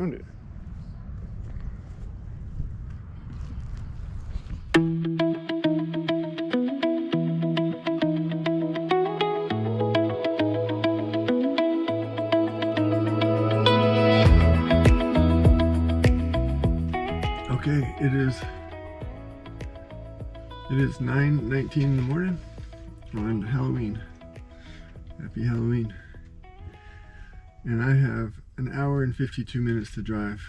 found it. Okay, it is 9:19 in the morning on Halloween. Happy Halloween. And I have an hour and 52 minutes to drive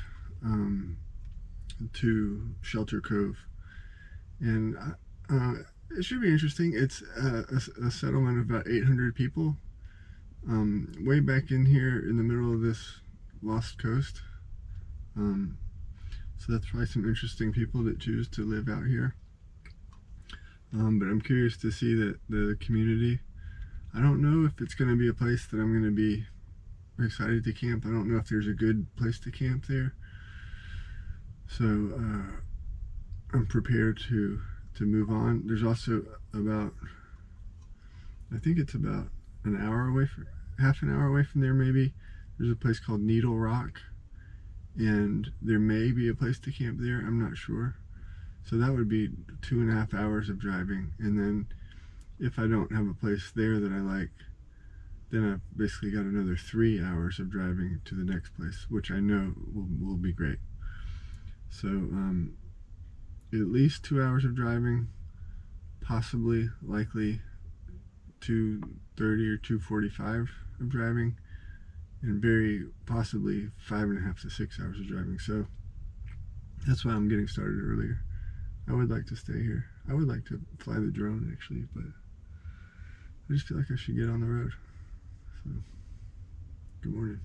to Shelter Cove. And it should be interesting. It's a settlement of about 800 people. Way back in here in the middle of this lost coast. So that's probably some interesting people that choose to live out here. But I'm curious to see that the community. I don't know if it's going to be a place that I'm going to be excited to camp. I don't know if there's a good place to camp there. So I'm prepared to move on. There's also about, I think it's about an hour away from, half an hour away from there maybe. There's a place called Needle Rock. And there may be a place to camp there, I'm not sure. So that would be 2.5 hours of driving. And then if I don't have a place there that I like, then I've basically got another 3 hours of driving to the next place, which I know will be great. So at least 2 hours of driving, possibly, likely 2:30 or 2:45 of driving, and very possibly 5.5 to 6 hours of driving. So that's why I'm getting started earlier. I would like to stay here. I would like to fly the drone actually, but I just feel like I should get on the road. So, good morning.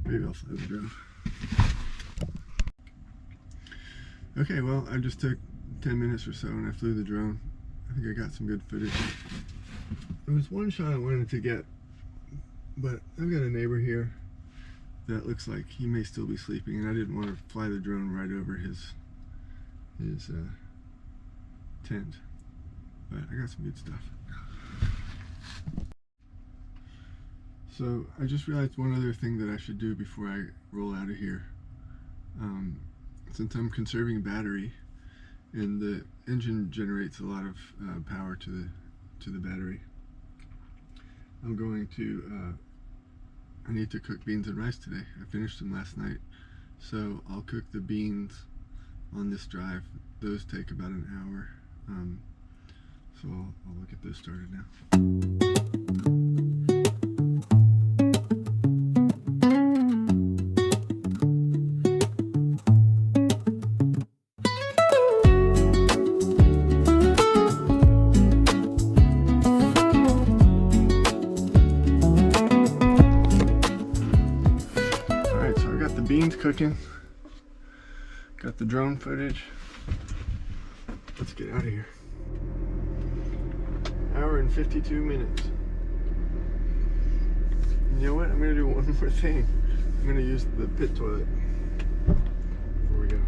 Maybe I'll fly the drone. Okay, well, I just took 10 minutes or so and I flew the drone. I think I got some good footage. There was one shot I wanted to get, but I've got a neighbor here that looks like he may still be sleeping, and I didn't want to fly the drone right over his tent. But I got some good stuff. So I just realized one other thing that I should do before I roll out of here. Since I'm conserving battery, and the engine generates a lot of power to the battery, I'm going to I need to cook beans and rice today. I finished them last night, so I'll cook the beans on this drive. Those take about an hour, so I'll get those started now. Beans cooking, got the drone footage. Let's get out of here. Hour and 52 minutes. And you know what? I'm gonna do one more thing. I'm gonna use the pit toilet before we go.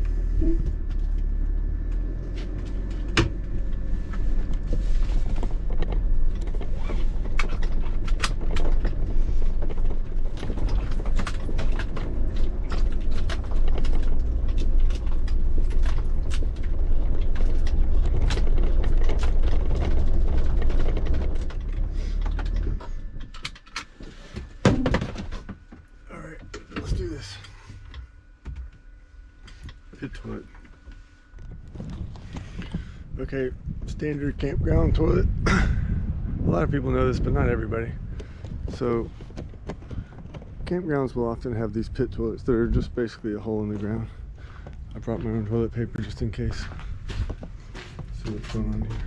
Pit toilet. Okay, standard campground toilet. A lot of people know this, but not everybody. So campgrounds will often have these pit toilets that are just basically a hole in the ground. I brought my own toilet paper just in case. Let's see what's going on here.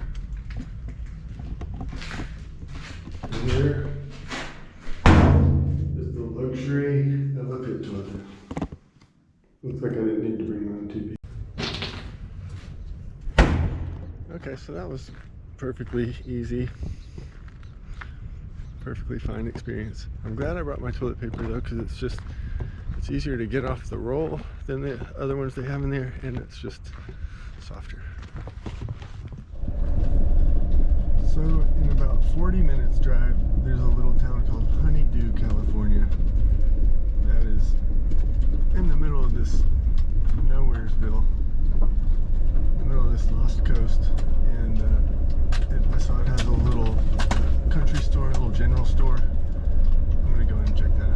And here is the luxury of a pit toilet. Looks like I didn't need to bring my own TV. Okay, so that was perfectly easy. Perfectly fine experience. I'm glad I brought my toilet paper though, because it's just It's easier to get off the roll than the other ones they have in there, and it's just softer. So in about 40 minutes drive, there's a little town called Honeydew, California. That is in the middle of this nowheresville, in the middle of this lost coast. And I saw it has a little country store, a little general store. I'm gonna go in and check that out.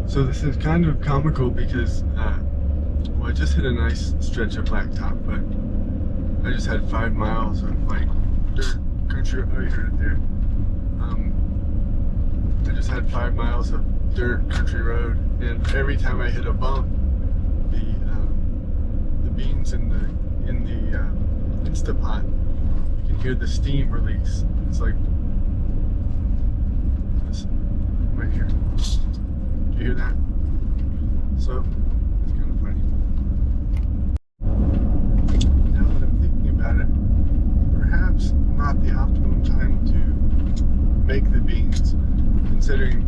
So this is kind of comical because, well, I just hit a nice stretch of blacktop, but I just had 5 miles of like dirt country. Oh, you heard it there. I just had 5 miles of dirt country road, and every time I hit a bump, the beans in the Instapot, you can hear the steam release. It's like this right here. Do you hear that? So, it's kind of funny. Now that I'm thinking about it, perhaps not the optimum time to make the beans, considering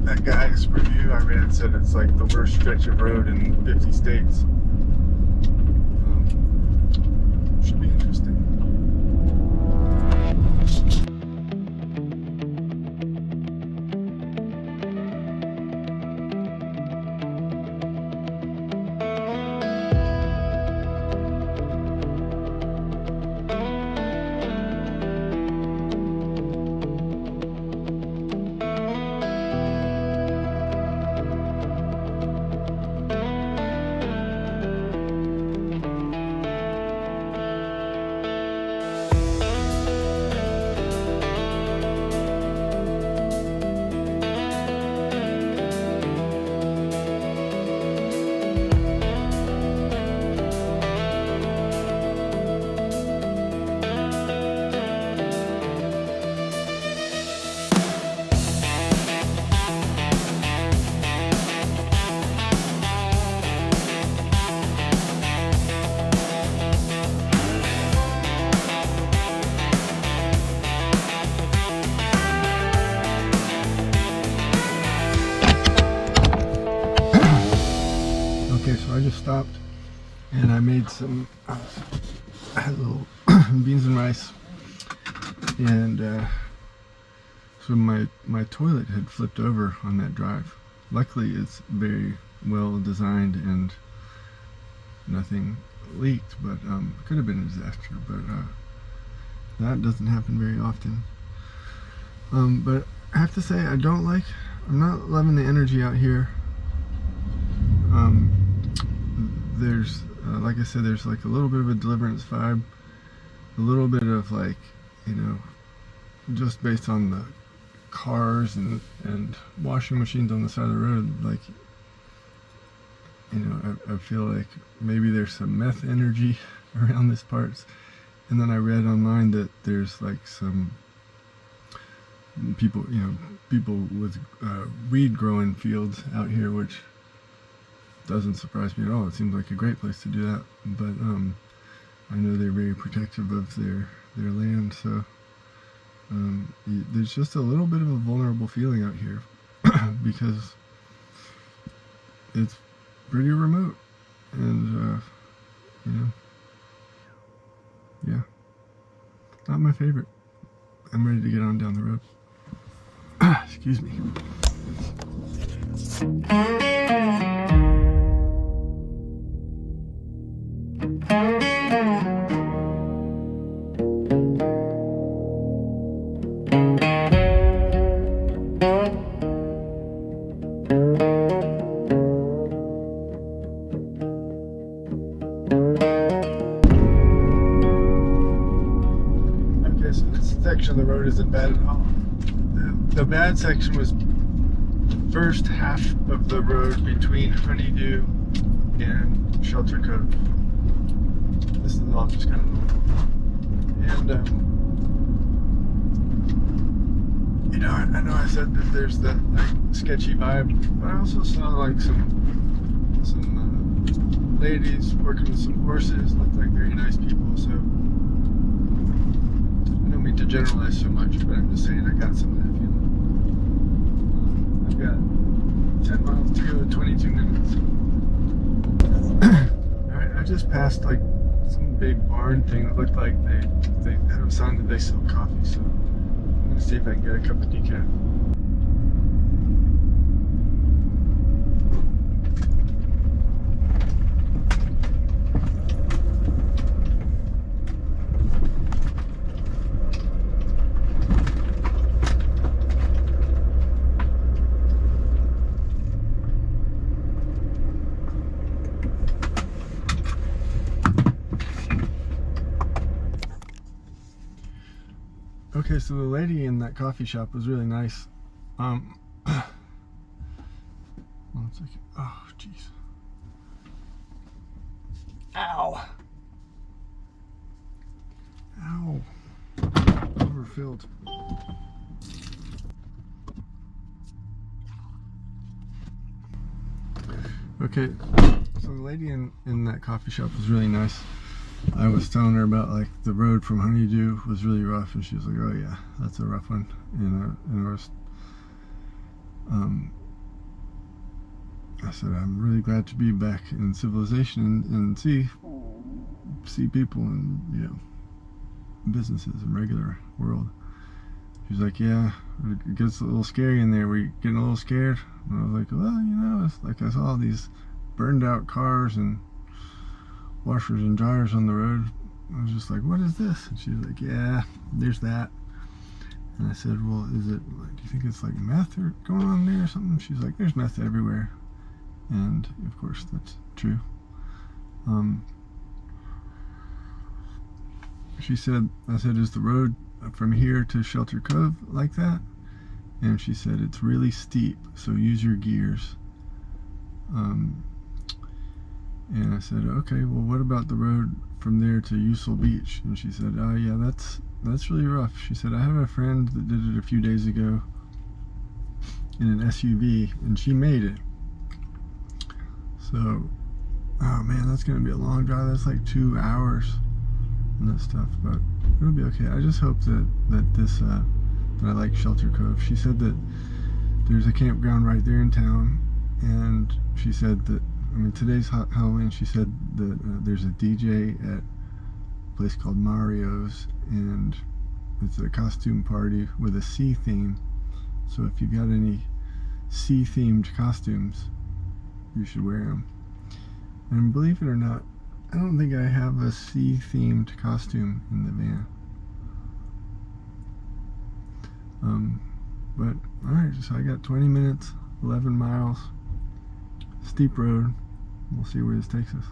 that guy's review I read said it's like the worst stretch of road in 50 states. Should be interesting. So I just stopped and I made some I had little beans and rice, and so my toilet had flipped over on that drive. Luckily it's very well designed and nothing leaked, but it could have been a disaster, but that doesn't happen very often. But I have to say I'm not loving the energy out here. There's, like I said, there's like a little bit of a Deliverance vibe, a little bit of like, you know, just based on the cars and washing machines on the side of the road, like, you know, I feel like maybe there's some meth energy around this parts. And then I read online that there's like some people, you know, people with weed growing fields out here, which doesn't surprise me at all. It seems like a great place to do that, but I know they're very protective of their land, so there's just a little bit of a vulnerable feeling out here because it's pretty remote, and you know, yeah, not my favorite. I'm ready to get on down the road. Excuse me. Section of the road isn't bad at all. The bad section was the first half of the road between Honeydew and Shelter Cove. This is all just kind of normal. And You know, I know I said that there's that like sketchy vibe, but I also saw like some ladies working with some horses. Looked like very nice people. So I don't mean to generalize so much, but I'm just saying I got some of that feeling. I've got 10 miles to go, 22 minutes. Alright, I just passed like some big barn thing that looked like they have a sign that they sell coffee, so I'm gonna see if I can get a cup of decaf. Okay, so the lady in that coffee shop was really nice. One second. Oh, jeez. Ow. Ow. Overfilled. Okay, so the lady in that coffee shop was really nice. I was telling her about like the road from Honeydew was really rough, and she was like, "Oh yeah, that's a rough one." I said, "I'm really glad to be back in civilization and see people and, you know, businesses and regular world." She's like, "Yeah, it gets a little scary in there. We're getting a little scared." And I was like, "Well, you know, it's like I saw these burned out cars and washers and dryers on the road." I was just like, "What is this?" And she was like, "Yeah, there's that." And I said, "Well, do you think it's like meth or going on there or something?" She's like, "There's meth everywhere." And of course that's true. I said, "Is the road from here to Shelter Cove like that?" And she said, "It's really steep, so use your gears." And I said, "Okay, well, what about the road from there to Mattole Beach?" And she said, "Oh yeah, that's really rough." She said, "I have a friend that did it a few days ago in an SUV, and she made it." So, oh man, that's gonna be a long drive. That's like 2 hours and that stuff, but it'll be okay. I just hope that I like Shelter Cove. She said that there's a campground right there in town, and she said that, I mean, today's Halloween. She said that there's a DJ at a place called Mario's, and it's a costume party with a sea theme. So if you've got any sea themed costumes, you should wear them. And believe it or not, I don't think I have a sea themed costume in the van. But alright, so I got 20 minutes, 11 miles, steep road. We'll see where this takes us.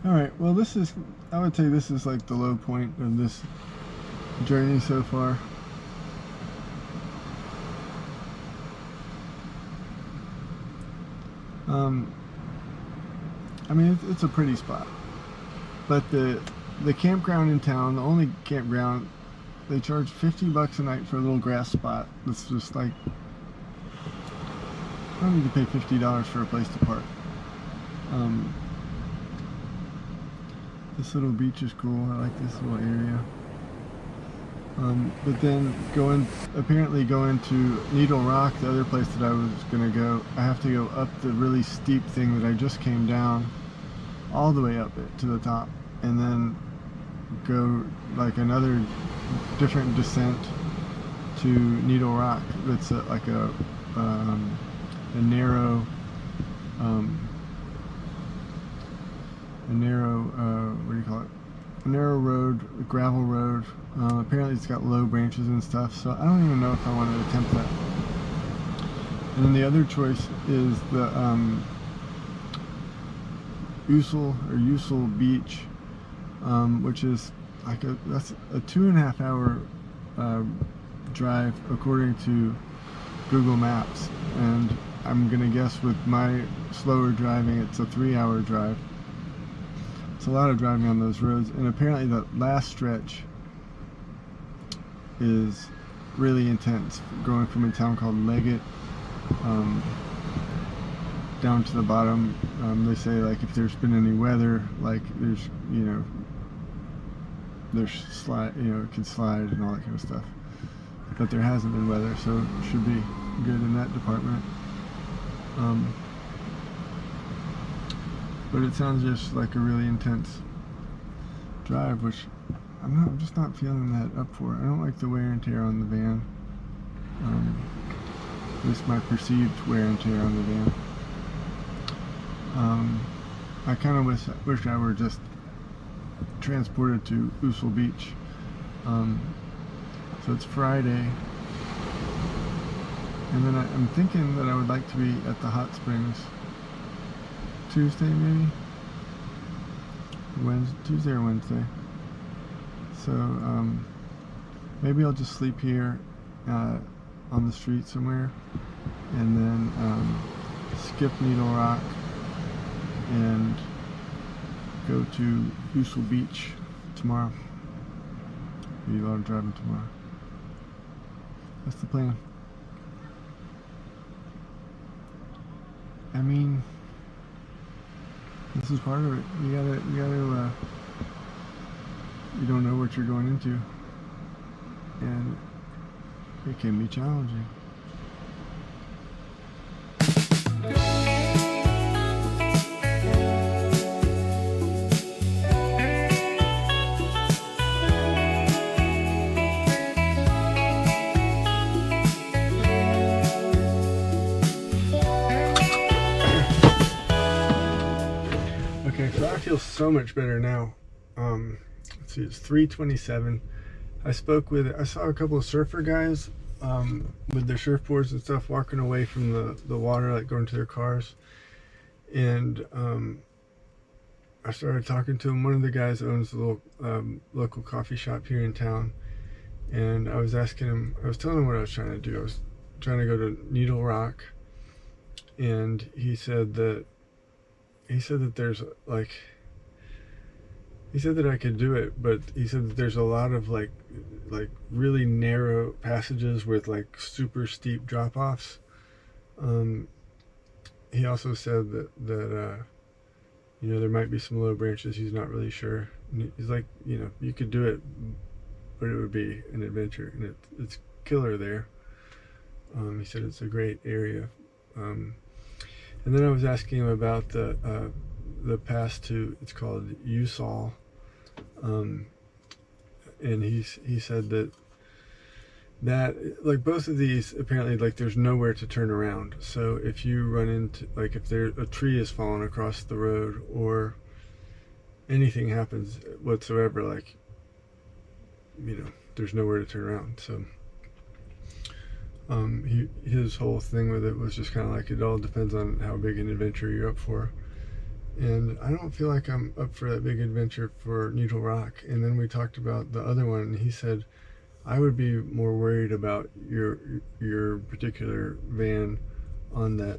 Alright, well, I would say this is like the low point of this journey so far. I mean, it's a pretty spot, but the campground in town, the only campground, they charge $50 a night for a little grass spot. It's just like, I don't need to pay $50 for a place to park. This little beach is cool. I like this little area. But then apparently going to Needle Rock, the other place that I was gonna go, I have to go up the really steep thing that I just came down, all the way up it to the top, and then go like another different descent to Needle Rock. It's like a narrow, what do you call it? A narrow road, a gravel road. Apparently it's got low branches and stuff, so I don't even know if I want to attempt that. And then the other choice is the Mattole Beach, which is like that's a 2.5 hour drive according to Google Maps, and I'm gonna guess with my slower driving it's a 3-hour drive. It's a lot of driving on those roads, and apparently the last stretch is really intense, going from a town called Leggett down to the bottom. They say like if there's been any weather, like there's slide, it can slide and all that kind of stuff, but there hasn't been weather, so it should be good in that department. But it sounds just like a really intense drive, which I'm just not feeling that up for. I don't like the wear and tear on the van. At least my perceived wear and tear on the van. I kind of wish I were just transported to Mattole Beach. So it's Friday, and then I'm thinking that I would like to be at the hot springs Tuesday, maybe Tuesday or Wednesday. So maybe I'll just sleep here on the street somewhere, and then skip Needle Rock and go to Mattole Beach tomorrow. Be a lot of driving tomorrow. That's the plan. I mean, this is part of it. You gotta, you don't know what you're going into, and it can be challenging. Okay, so I feel so much better now. Let's see, it's 3:27. I saw a couple of surfer guys with their surfboards and stuff walking away from the water, like going to their cars. And I started talking to him. One of the guys owns a little local coffee shop here in town. And I was asking him, I was telling him what I was trying to do. I was trying to go to Needle Rock. And he said that there's like, he said that I could do it, but he said that there's a lot of like really narrow passages with like super steep drop-offs. He also said that there might be some low branches. He's not really sure. And he's like, you could do it, but it would be an adventure, and it's killer there. He said it's a great area. And then I was asking him about the pass to, it's called Usal, and he said that like both of these, apparently like there's nowhere to turn around. So if you run into, like if a tree is fallen across the road or anything happens whatsoever, like there's nowhere to turn around. So his whole thing with it was just kind of like, it all depends on how big an adventure you're up for. And I don't feel like I'm up for that big adventure for Needle Rock. And then we talked about the other one, and he said, I would be more worried about your particular van on the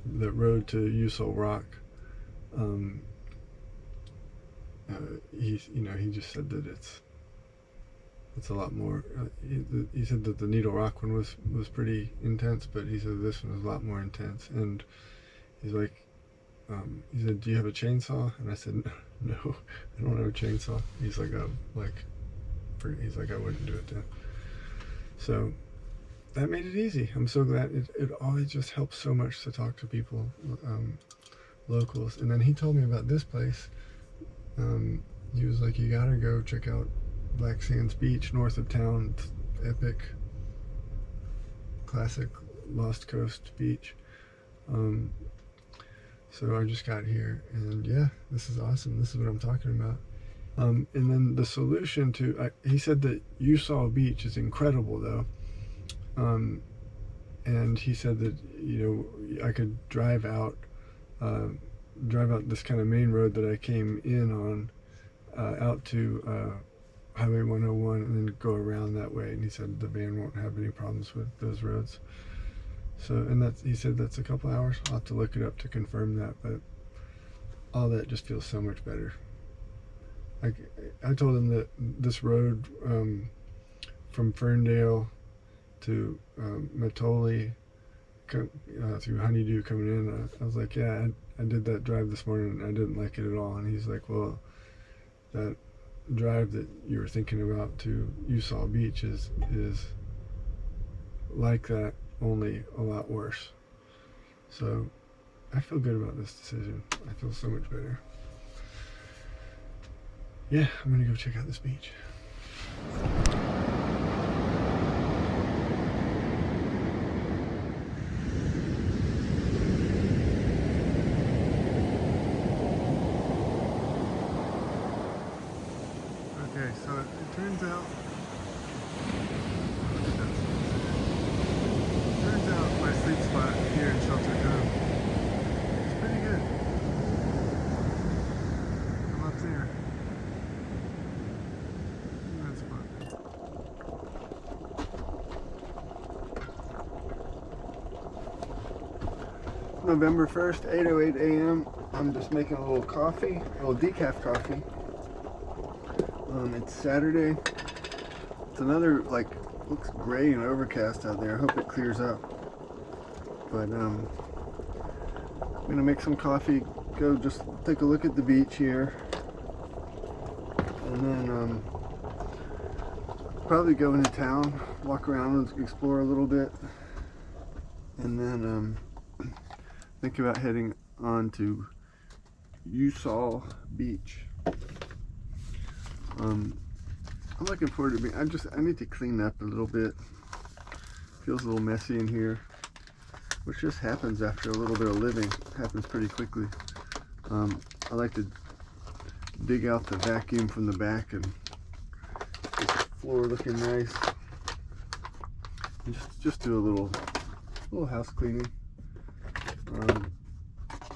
the road to Usal Rock. He just said that it's a lot more. He said that the Needle Rock one was pretty intense, but he said this one was a lot more intense. And he's like, he said, "Do you have a chainsaw?" And I said, "No, I don't have a chainsaw." He's like, "Oh, he's like, I wouldn't do it then." So that made it easy. I'm so glad. It always just helps so much to talk to people, locals. And then he told me about this place. He was like, "You gotta go check out Black Sands Beach north of town. It's epic, classic Lost Coast beach." So I just got here, and yeah, this is awesome. This is what I'm talking about. And then the solution to, he said that Usal Beach is incredible though. And he said that, I could drive out this kind of main road that I came in on, out to Highway 101, and then go around that way. And he said the van won't have any problems with those roads. So, and he said that's a couple hours. I'll have to look it up to confirm that, but all that just feels so much better. Like, I told him that this road from Ferndale to Mattole through Honeydew coming in, I was like, yeah, I did that drive this morning and I didn't like it at all. And he's like, well, that drive that you were thinking about to Usal Beach is like that, only a lot worse. So I feel good about this decision. I feel so much better. Yeah, I'm gonna go check out this beach. Okay, so it turns out my sleep spot here in Shelter Cove is pretty good. I'm up there. That's fun. November 1st, 8:08 a.m. I'm just making a little coffee, a little decaf coffee. It's Saturday. It's another, looks gray and overcast out there. I hope it clears up. But I'm gonna make some coffee, go just take a look at the beach here, and then probably go into town, walk around and explore a little bit, and then think about heading on to Usal Beach. I'm looking forward to I need to clean up a little bit. Feels a little messy in here, which just happens after a little bit of living. It happens pretty quickly. I like to dig out the vacuum from the back and get the floor looking nice. And just do a little house cleaning.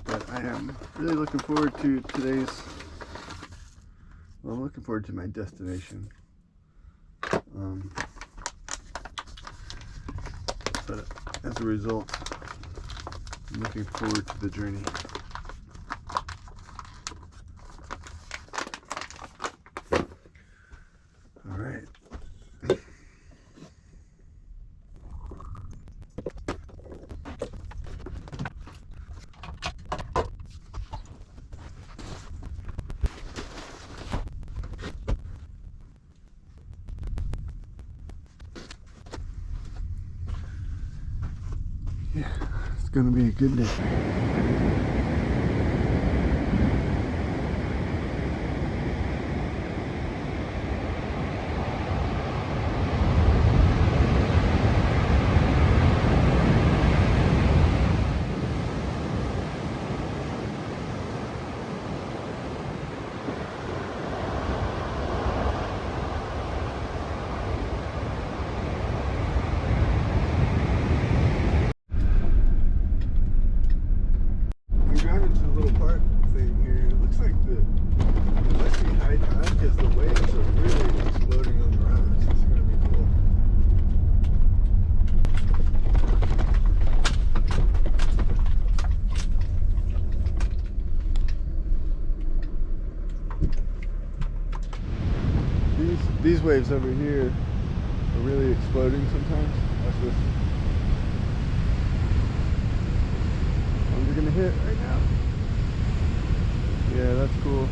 But I am really looking forward to I'm looking forward to my destination. But as a result, I'm looking forward to the journey. All right. Yeah, it's gonna be a good day. waves over here are really exploding sometimes. Watch this. One's gonna hit right now. Yeah, that's cool.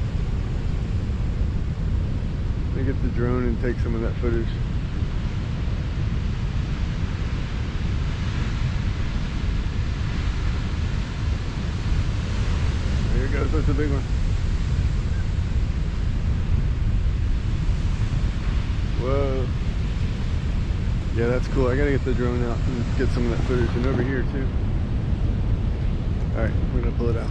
Let me get the drone and take some of that footage. There it goes, that's a big one. Whoa. Yeah, that's cool. I gotta get the drone out and get some of that footage, and over here too. Alright, we're gonna pull it out.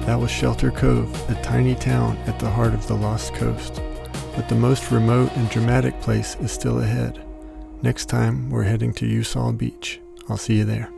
That was Shelter Cove, a tiny town at the heart of the Lost Coast. But the most remote and dramatic place is still ahead. Next time, we're heading to Mattole Beach. I'll see you there.